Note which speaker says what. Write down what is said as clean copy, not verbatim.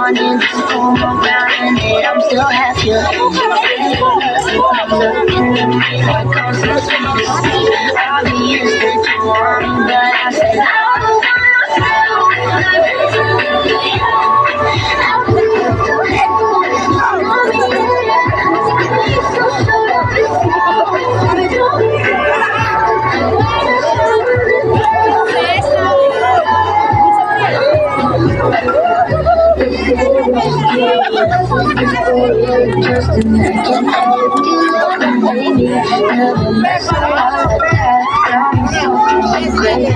Speaker 1: wanted to pull my ground and then I'm still happy. Look in the mirror, come so sweet. Obvious that you want me, but I said I don't want just imagine baby, never met someone like that. Got me so great.